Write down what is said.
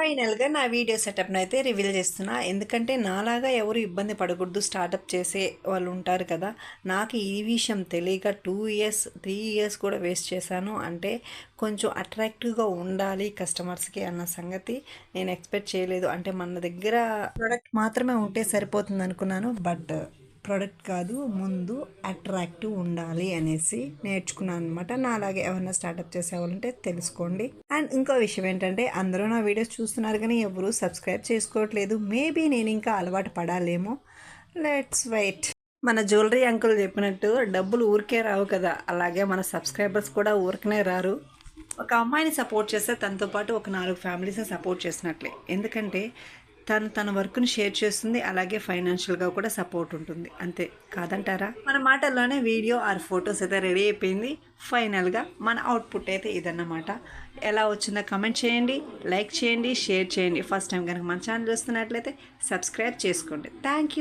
ఫైనల్‌గా నా వీడియో సెటప్‌ని అయితే రివీల్ చేస్తున్నా. ఎందుకంటే నాలాగా ఎవరు ఇబ్బంది పడకూడదు. స్టార్టప్ చేసే వాళ్ళు ఉంటారు కదా! నాకు ఈ విషయం తెలియక 2 ఇయర్స్, 3 ఇయర్స్ కూడా వేస్ట్ చేశాను. అంటే కొంచెం అట్రాక్టివ్‌గా ఉండాలి కస్టమర్స్‌కి అన్న సంగతి నేను ఎక్స్‌పెక్ట్ చేయలేదు. అంటే మన దగ్గర ప్రొడక్ట్ మాత్రమే ఉంటే సరిపోతుందనుకున్నాను. బట్ ప్రోడక్ట్ కాదు, ముందు అట్రాక్టివ్ ఉండాలి అనేసి నేర్చుకున్నాను అనమాట. నా అలాగే ఎవరైనా స్టార్టప్ చేసేవాళ్ళంటే తెలుసుకోండి. అండ్ ఇంకో విషయం ఏంటంటే అందరూ నా వీడియోస్ చూస్తున్నారు కానీ ఎవరు సబ్స్క్రైబ్ చేసుకోవట్లేదు. మేబీ నేను ఇంకా అలవాటు పడాలేమో. Let's wait. మన జ్యువెలరీ అంకుల్ చెప్పినట్టు డబ్బులు ఊరికే రావు కదా, అలాగే మన సబ్స్క్రైబర్స్ కూడా ఊరికనే రారు. ఒక అమ్మాయిని సపోర్ట్ చేస్తే తనతో పాటు ఒక 4 ఫ్యామిలీస్ని సపోర్ట్ చేసినట్లే. ఎందుకంటే తన వర్క్ని షేర్ చేస్తుంది, అలాగే ఫైనాన్షియల్గా కూడా సపోర్ట్ ఉంటుంది. అంతే కాదంటారా? మన మాటల్లోనే వీడియో ఆర్ ఫొటోస్ అయితే రెడీ అయిపోయింది. ఫైనల్గా మన అవుట్పుట్ అయితే ఇదన్నమాట. ఎలా వచ్చిందో కమెంట్ చేయండి, లైక్ చేయండి, షేర్ చేయండి. ఫస్ట్ టైం కనుక మన ఛానల్ చూస్తున్నట్లయితే సబ్స్క్రైబ్ చేసుకోండి. Thank you.